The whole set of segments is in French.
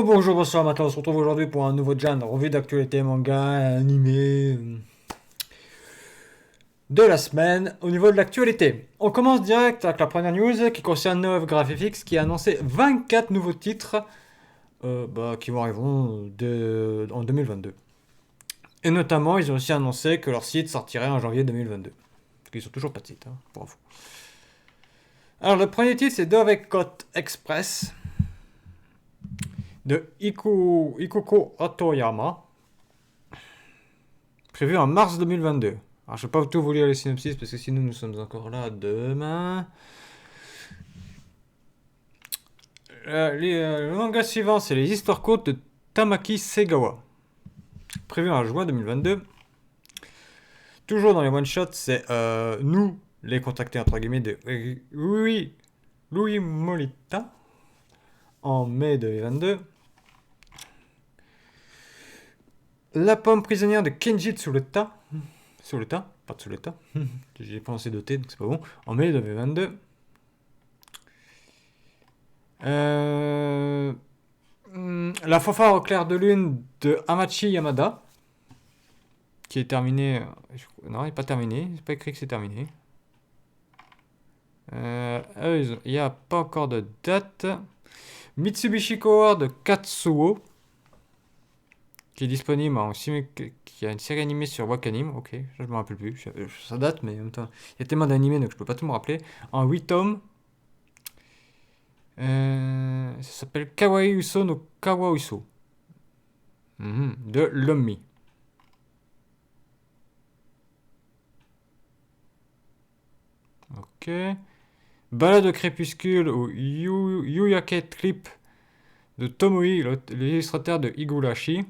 Bonjour, bonsoir, matin, on se retrouve aujourd'hui pour un nouveau Jan, revue d'actualité manga, animé de la semaine. Au niveau de l'actualité, on commence direct avec la première news qui concerne No Graphics qui a annoncé 24 nouveaux titres qui vont arriver en 2022. Et notamment, ils ont aussi annoncé que leur site sortirait en janvier 2022. Parce qu'ils sont toujours pas de site, pour info. Alors, le premier titre, c'est Dovecot Express de Ikuko Hatoyama, prévu en mars 2022. Alors, je ne vais pas tout vous lire les synopsis parce que sinon nous sommes encore là demain. Le manga suivant, c'est les histoires courtes de Tamaki Segawa, prévu en juin 2022. Toujours dans les one-shots, c'est nous, les contactés entre guillemets de Louis Molita, en mai 2022. La pomme prisonnière de Kenji Tsureta, pas Tsureta, j'ai prononcé de T donc c'est pas bon, en mai 2022. La fanfare au clair de lune de Hamachi Yamada, qui est terminé. Non, il n'est pas terminé, c'est pas écrit que c'est terminé. Il n'y a pas encore de date. Mitsubishi Cohort de Katsuo, qui est disponible qui a une série animée sur Wakanim. Ok, je me rappelle plus, ça date, mais en même temps, il y a tellement d'animés donc je peux pas tout me rappeler. En 8 tomes. Ça s'appelle Kawaii Uso no Kawa Uso. De Lommi. Ok. Balade au crépuscule ou Yuyake Trip de Tomoe, l'illustrateur de Higurashi.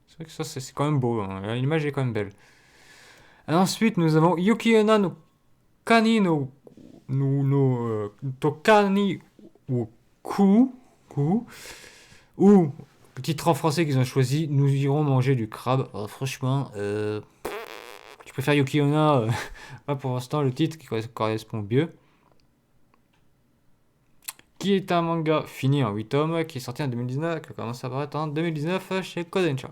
C'est vrai que ça c'est quand même beau, hein. L'image est quand même belle. Et ensuite nous avons Yukiona no Kani no Tokani ou Ku, ou le titre en français qu'ils ont choisi, nous irons manger du crabe. Alors, franchement, je préfère Yukiona, pour l'instant le titre qui correspond mieux. Qui est un manga fini en 8 tomes, qui est sorti en 2019, qui commence à apparaître en 2019 chez Kodansha.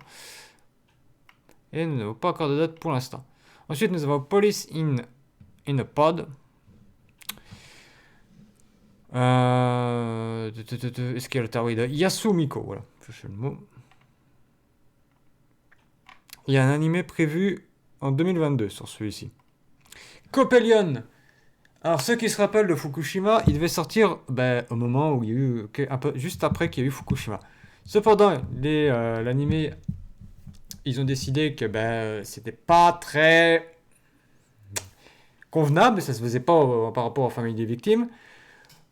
Et nous n'avons pas encore de date pour l'instant. Ensuite, nous avons Police in a Pod. Est-ce qu'il y a le tarot de Yasumiko, voilà, je cherche le mot. Il y a un animé prévu en 2022 sur celui-ci. Copelion. Alors ceux qui se rappellent de Fukushima, il devait sortir au moment où il y a eu, juste après qu'il y a eu Fukushima. Cependant, l'animé, ils ont décidé que c'était pas très convenable, ça se faisait pas par rapport aux familles des victimes.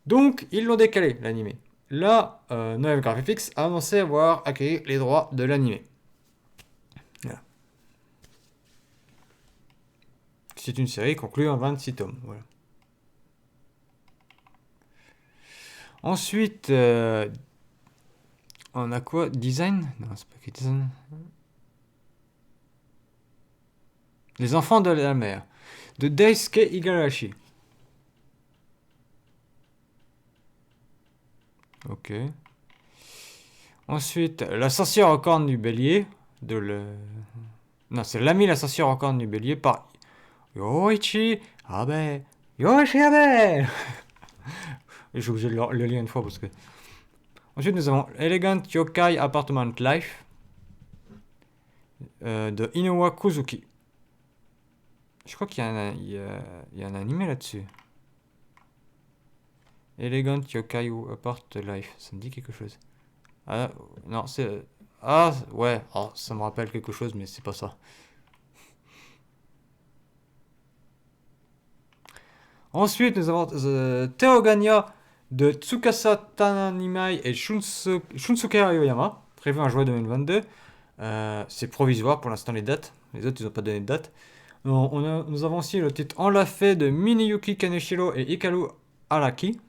Donc, ils l'ont décalé, l'animé. Là, Noël Graphics a annoncé avoir acquis les droits de l'animé. Voilà. C'est une série conclue en 26 tomes. Voilà. Ensuite, on a quoi? Design? Non, c'est pas que design. Les enfants de la mer. De Daisuke Igarashi. Ok. Ensuite, la sorcière aux cornes du bélier. Non, c'est l'ami la sorcière aux cornes du bélier par Yoichi Abe. Yoichi Abe. Je suis obligé de le lire une fois parce que. Ensuite, nous avons Elegant Yokai Apartment Life de Inoue Kuzuki. Je crois qu'il y a un animé là-dessus. Elegant Yokai Apart Life, ça me dit quelque chose. Ah, non, c'est. Ah, ouais, ça me rappelle quelque chose, mais c'est pas ça. Ensuite, nous avons Theogania de Tsukasa Tanimai et Shunsuke Aoyama, prévu en juin 2022. C'est provisoire pour l'instant les dates. Les autres, ils n'ont pas donné de date. Nous avons aussi le titre On l'a fait de Miniyuki Kaneshiro et Hikaru Araki.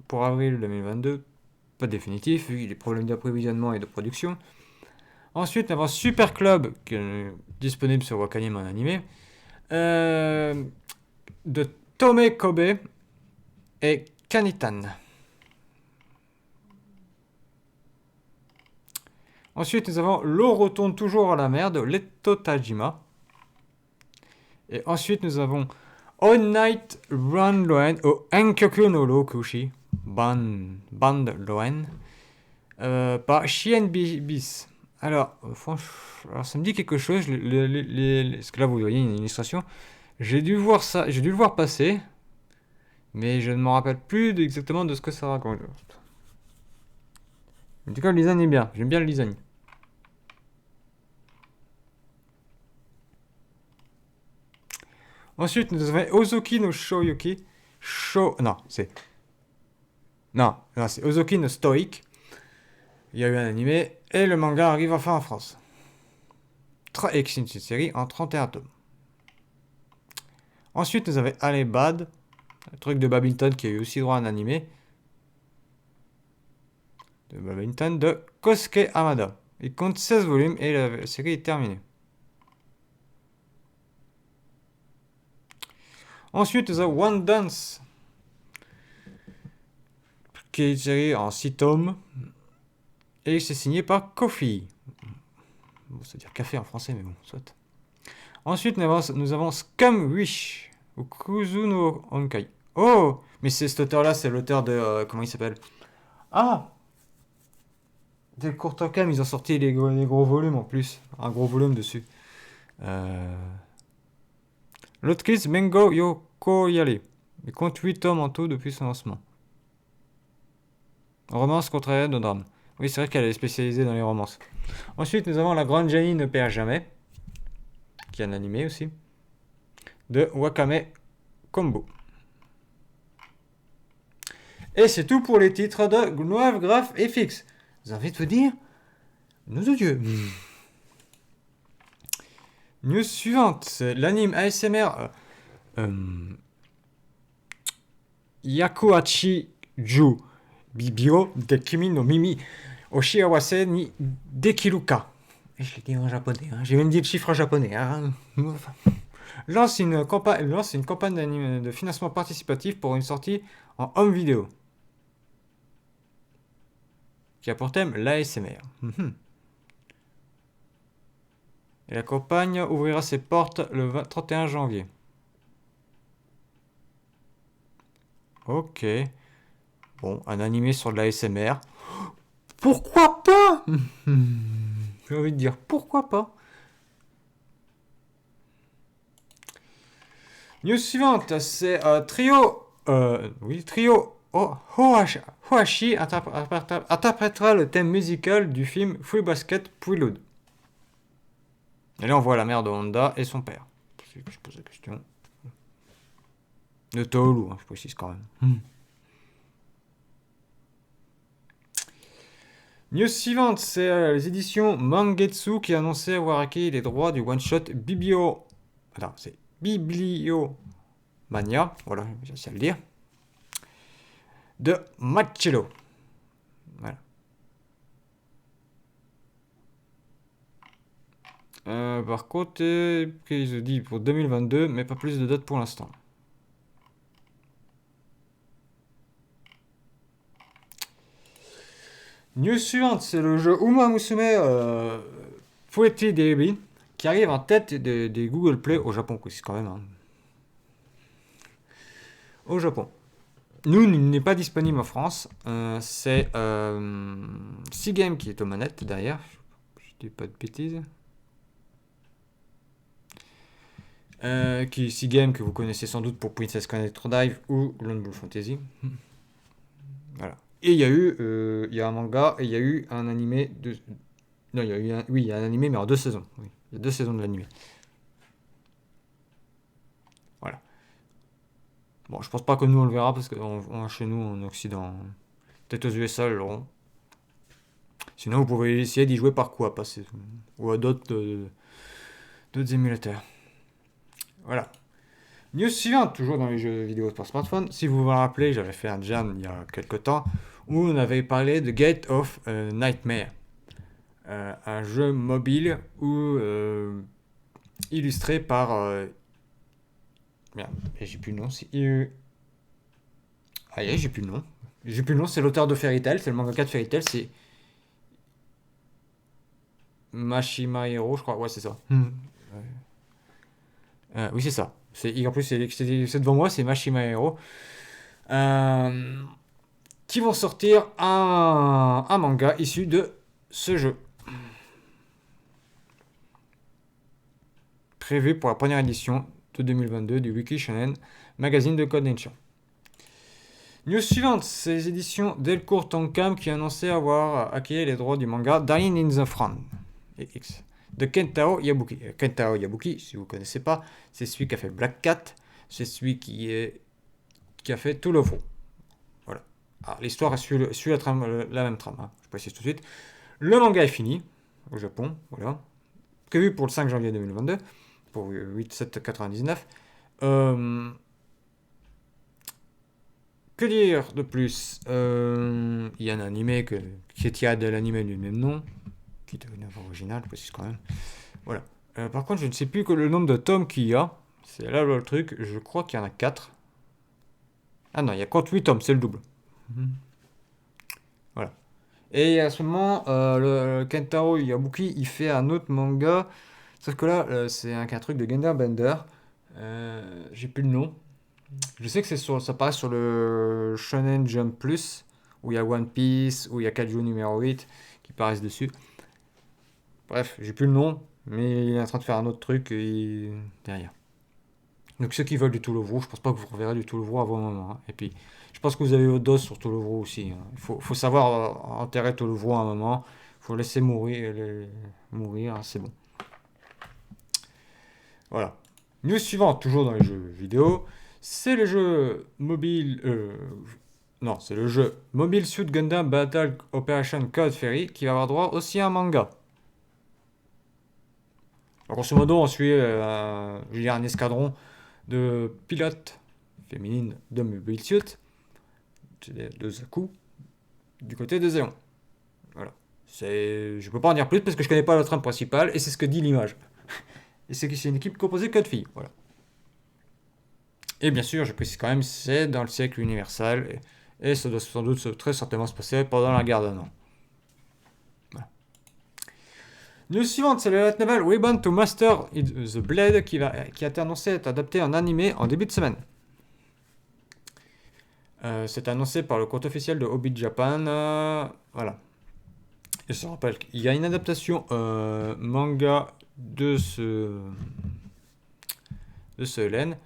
Pour avril 2022. Pas définitif, vu les problèmes d'approvisionnement et de production. Ensuite, nous avons Super Club, qui est disponible sur Wakanim en animé. De Tome Kobe et Kanitan. Ensuite, nous avons L'eau retourne toujours à la mer de Leto Tajima. Et ensuite, nous avons All Night Run Loen au Enkyoku no Rokushi Band Loen par Shien Bis. Alors, franchement, alors, ça me dit quelque chose. Parce que là, vous voyez une illustration. J'ai dû voir ça, j'ai dû le voir passer, mais je ne me rappelle plus exactement de ce que ça raconte. En tout cas, le design est bien. J'aime bien le design. Ensuite, nous avons Ozoki no Shoyuki. Non, c'est Ozoki no Stoic. Il y a eu un animé et le manga arrive enfin en France. Et c'est une série en 31 tomes. Ensuite, nous avons Alebad, un truc de badminton qui a eu aussi droit à un animé. De badminton de Kosuke Hamada. Il compte 16 volumes et la série est terminée. Ensuite, nous avons One Dance, qui est une série en 6 tomes. Et c'est signé par Kofi. Bon, ça veut dire café en français, mais bon, soit. Ensuite, nous avons Scum Wish, ou Kuzu no Onkai. Oh, mais c'est cet auteur-là, c'est l'auteur de... comment il s'appelle? Ah, des Courtocam, ils ont sorti les gros volumes en plus. Un gros volume dessus. L'autrice Mengo Yokoyare. Il compte 8 tomes en tout depuis son lancement. Romance contraire de drame. Oui, c'est vrai qu'elle est spécialisée dans les romances. Ensuite, nous avons La Grande Jenny ne perd jamais, qui est un animé aussi, de Wakame Kombo. Et c'est tout pour les titres de Gnoave, Graph et Fix. J'ai envie de vous dire, nous de Dieu. News suivante, c'est l'anime ASMR Yakuhachi Ju Bibio de Kimi no Mimi Oshiawase ni Dekiruka. Et je l'ai dit en japonais, hein. J'ai même dit le chiffre en japonais. Hein. Lance une campagne de financement participatif pour une sortie en home vidéo qui a pour thème l'ASMR. Et la campagne ouvrira ses portes le 31 janvier. Ok. Bon, un animé sur de l'ASMR. Pourquoi pas? J'ai envie de dire, pourquoi pas? News suivante, c'est Trio. Trio Hoashi interprétera le thème musical du film Free Basket Prelude. Et là, on voit la mère de Honda et son père. C'est que je pose la question. De Toru, hein, je précise quand même. News suivante, c'est les éditions Mangetsu qui annonçaient avoir acquis les droits du one-shot Bibliomania. Voilà, j'ai réussi à le dire. De Machiro. Voilà. Par contre, ils ont dit pour 2022, mais pas plus de date pour l'instant. News suivante, c'est le jeu Uma Musume Fouetti Debi qui arrive en tête des Google Play au Japon, c'est quand même. Hein. Au Japon. Nous, il n'est pas disponible en France. C'est Seagame qui est aux manettes derrière. Je dis pas de bêtises. Seagame que vous connaissez sans doute pour Princess Connector Dive ou Lone Blue Fantasy. Voilà. Et il y a un manga et il y a eu un animé de... Non, il y a un animé mais en 2 saisons. Oui, il y a 2 saisons de l'animé. Voilà. Bon, je pense pas que nous on le verra parce que chez nous en Occident, peut-être aux USA, ils l'auront. Sinon, vous pouvez essayer d'y jouer par quoi passer ou à d'autres émulateurs. Voilà. News suivante, toujours dans les jeux vidéo par smartphone. Si vous vous rappelez, j'avais fait un jam il y a quelques temps où on avait parlé de Gate of Nightmare. Un jeu mobile illustré par... merde, j'ai plus le nom. Aïe, j'ai plus le nom. J'ai plus le nom, c'est l'auteur de Fairy Tail, c'est le mangaka de Fairy Tail, c'est Mashima Hero, je crois. Ouais, c'est ça. Oui, c'est ça. En plus, c'est devant moi, c'est Mashima Hero. Euh, qui vont sortir un manga issu de ce jeu. Prévu pour la première édition de 2022 du Wiki Shonen magazine de Code Nation. News suivante, c'est les éditions Delcourt Tonkam qui annonçaient avoir acquis les droits du manga Darling in the Franxx de Kentaro Yabuki. Kentaro Yabuki, si vous ne connaissez pas, c'est celui qui a fait Black Cat, c'est celui qui a fait tout le Vro. Voilà. Alors, l'histoire suit la même trame, hein. Je précise tout de suite. Le manga est fini au Japon, voilà. Prévu pour le 5 janvier 2022, pour 8,799. Que dire de plus? Il y a un animé qui est tiré de l'animé du même nom, qui est une œuvre originale, je précise quand même. Voilà. Par contre, je ne sais plus que le nombre de tomes qu'il y a. C'est là le truc. Je crois qu'il y en a 4. Ah non, il y a 8 tomes, c'est le double. Voilà. Et à ce moment, le Kentaro Yabuki, il fait un autre manga. Sauf que là, c'est un truc de Gender Bender. J'ai plus le nom. Je sais que ça paraît sur le Shonen Jump Plus, où il y a One Piece, où il y a Kaiju numéro 8 qui paraissent dessus. Bref, j'ai plus le nom, mais il est en train de faire un autre truc derrière. Donc ceux qui veulent du Toulouvre, je pense pas que vous reverrez du Toulouvre avant un moment. Hein. Et puis, je pense que vous avez votre dose sur Toulouvre aussi. Hein. Il faut savoir enterrer Toulouvre à un moment. Il faut laisser mourir, hein, c'est bon. Voilà. News suivante, toujours dans les jeux vidéo. C'est le jeu mobile. Non, c'est le jeu Mobile Suit Gundam Battle Operation Code Fairy qui va avoir droit aussi à un manga. Alors, grosso modo, on suit un escadron de pilotes féminines de Mobile Suit, de Zaku, du côté de Zéon. Voilà. Je peux pas en dire plus parce que je connais pas la trame principale et c'est ce que dit l'image. Et c'est une équipe composée que de filles. Voilà. Et bien sûr, je précise quand même, c'est dans le siècle universel et ça doit sans doute très certainement se passer pendant la guerre d'un an. Voilà. News suivante, c'est le light novel Reborn to Master the Blade qui a été annoncé être adapté en animé en début de semaine. C'est annoncé par le compte officiel de Hobbit Japan. Voilà. Et je rappelle qu'il y a une adaptation manga de ce LN.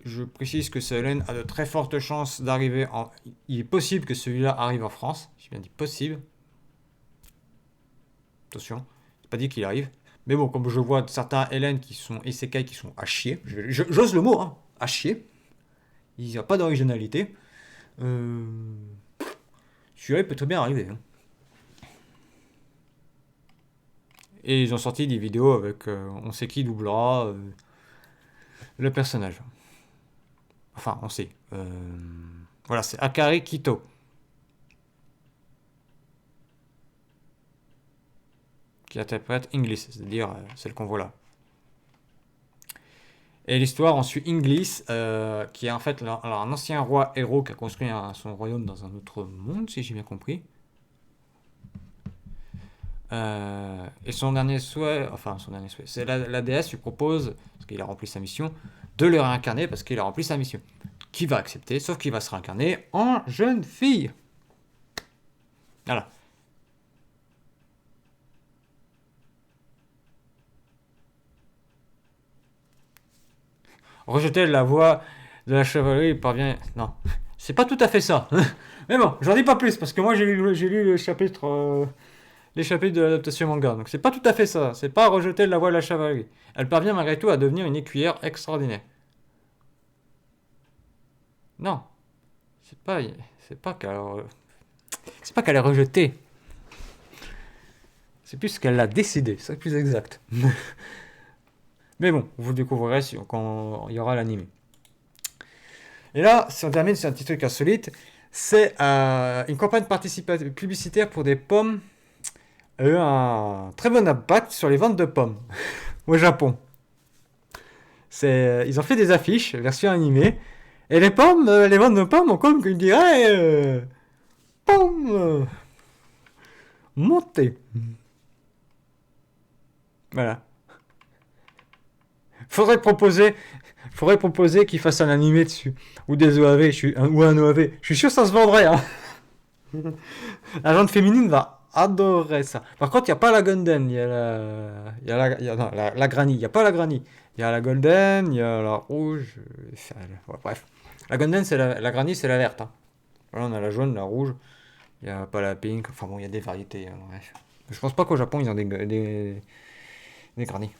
Je précise que ce LN a de très fortes chances d'arriver Il est possible que celui-là arrive en France. J'ai bien dit possible. Attention, j'ai pas dit qu'il arrive. Mais bon, comme je vois certains LN qui sont isekai qui sont à chier, j'ose le mot, hein, à chier. Il n'y a pas d'originalité. Celui-là, il peut très bien arriver. Hein. Et ils ont sorti des vidéos avec on sait qui doublera le personnage. Enfin, on sait. Voilà, c'est Akari Kito. Qui interprète Inglis, c'est-à-dire celle qu'on voit là. Et l'histoire, on suit Inglis, qui est en fait un ancien roi héros qui a construit son royaume dans un autre monde, si j'ai bien compris. Et son dernier souhait, c'est la déesse lui propose, parce qu'il a rempli sa mission, de le réincarner parce qu'il a rempli sa mission. Qui va accepter, sauf qu'il va se réincarner en jeune fille. Voilà. Rejeter la voix de la chevalerie parvient... Non, c'est pas tout à fait ça. Mais bon, j'en dis pas plus, parce que moi j'ai lu le chapitre... les chapitres de l'adaptation manga. Donc c'est pas tout à fait ça. C'est pas rejeter la voix de la chevalerie. Elle parvient malgré tout à devenir une écuyère extraordinaire. Non. C'est pas qu'elle est rejetée. C'est plus qu'elle l'a décidé. C'est plus exact. Mais bon, vous découvrirez quand il y aura l'anime. Et là, si on termine sur un petit truc insolite, c'est une campagne publicitaire pour des pommes a eu un très bon impact sur les ventes de pommes au Japon. Ils ont fait des affiches version animée Et les pommes, les ventes de pommes ont comme qu'il dirait, pommes, montées. Voilà. Faudrait proposer, faudrait proposer qu'ils fassent un animé dessus. Ou des OAV, ou un OAV. Je suis sûr que ça se vendrait, hein. La gente féminine va adorer ça. Par contre, il n'y a pas la Golden, il y a la, il y a la, il y a- non, la Granny. Il n'y a pas la Granny. Il y a la Golden, il y a la rouge. Ouais, bref. La Golden, c'est la Granny, c'est la verte, hein. Voilà, on a la jaune, la rouge. Il n'y a pas la pink. Enfin bon, il y a des variétés, hein, bref. Je pense pas qu'au Japon, ils ont des Granny.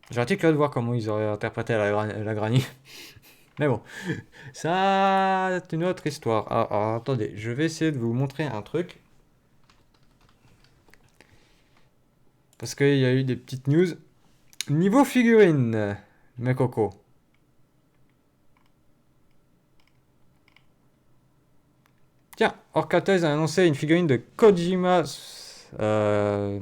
J'aurais été curieux de voir comment ils auraient interprété la Granny. Mais bon, ça, c'est une autre histoire. Alors, attendez, je vais essayer de vous montrer un truc. Parce qu'il y a eu des petites news. Niveau figurine, mes cocos. Tiens, Orca Toys a annoncé une figurine de Kojima. Euh,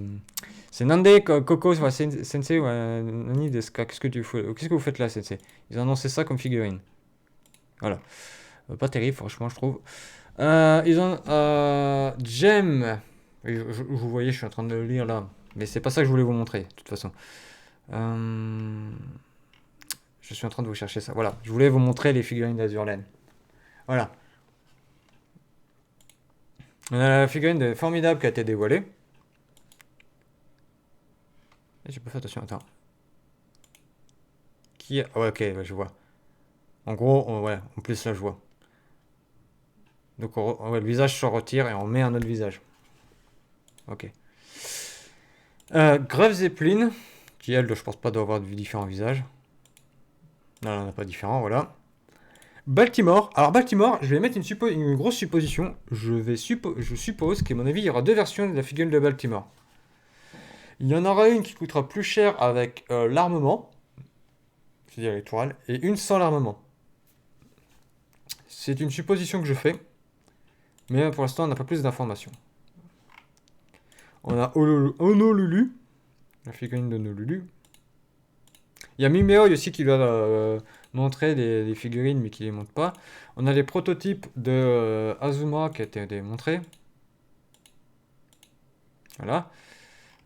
c'est Nande Coco Sensei ou Nani Deska. Qu'est-ce que vous faites là, Sensei? Ils ont annoncé ça comme figurine. Voilà. Pas terrible, franchement, je trouve. Ils ont Gem. Vous voyez, je suis en train de le lire là. Mais c'est pas ça que je voulais vous montrer, de toute façon. Je suis en train de vous chercher ça. Voilà, je voulais vous montrer les figurines d'Azurlen. Voilà. On a la figurine de Formidable qui a été dévoilée. J'ai pas fait attention, attends. Qui est... Ah ouais, ok, ouais, je vois. En gros, ouais, en plus là, je vois. Donc, ouais, le visage se retire et on met un autre visage. Ok. Grave Zeppelin, qui elle, je pense pas doit avoir différents visages. Non, non, pas différents, voilà. Baltimore. Alors Baltimore, je vais mettre une grosse supposition. Je suppose qu'à mon avis, il y aura deux versions de la figurine de Baltimore. Il y en aura une qui coûtera plus cher avec l'armement, c'est-à-dire les tourelles, et une sans l'armement. C'est une supposition que je fais, mais pour l'instant, on n'a pas plus d'informations. On a Honolulu, la figurine de Honolulu. Il y a Mimeo aussi qui doit montrer des figurines, mais qui les montre pas. On a les prototypes de Azuma qui a été démontrés. Voilà.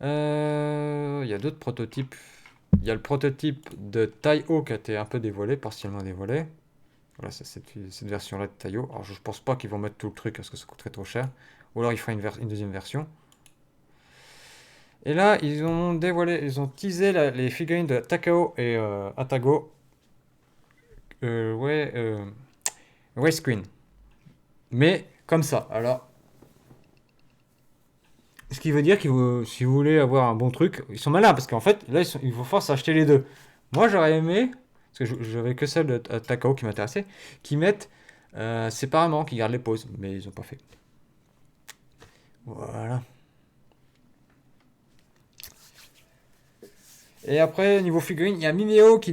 Il y a d'autres prototypes. Il y a le prototype de Taiho qui a été un peu dévoilé, partiellement dévoilé. Voilà, c'est cette version-là de Taiho. Alors je pense pas qu'ils vont mettre tout le truc parce que ça coûterait trop cher. Ou alors il fera une deuxième version. Et là, ils ont dévoilé, ils ont teasé les figurines de Takao et Atago. Ouais, Waste Queen. Mais comme ça. Alors, ce qui veut dire que si vous voulez avoir un bon truc, ils sont malins parce qu'en fait, là, ils vous forcent à acheter les deux. Moi, j'aurais aimé, parce que j'avais que celle de Takao qui m'intéressait, qu'ils mettent séparément, qu'ils gardent les pauses. Mais ils ont pas fait. Voilà. Et après, niveau figurines, il y a Mimeo qui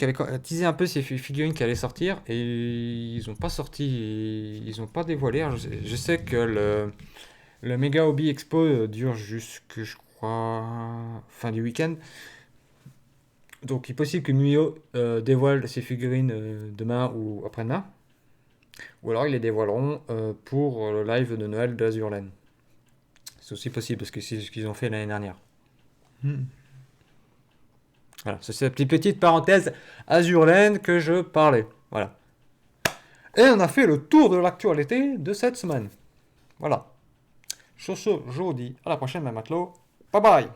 avait teasé un peu ses figurines qui allaient sortir. Et ils n'ont pas sorti, ils n'ont pas dévoilé. Alors, je sais que le Mega Hobby Expo dure jusque, je crois, fin du week-end. Donc il est possible que Mimeo dévoile ses figurines demain ou après-demain. Ou alors ils les dévoileront pour le live de Noël d'Azurlen. C'est aussi possible parce que c'est ce qu'ils ont fait l'année dernière. Voilà, c'est cette petite parenthèse Azurlen que je parlais. Voilà. Et on a fait le tour de l'actualité de cette semaine. Voilà. Sur ce, je vous dis à la prochaine, mes matelots. Bye bye.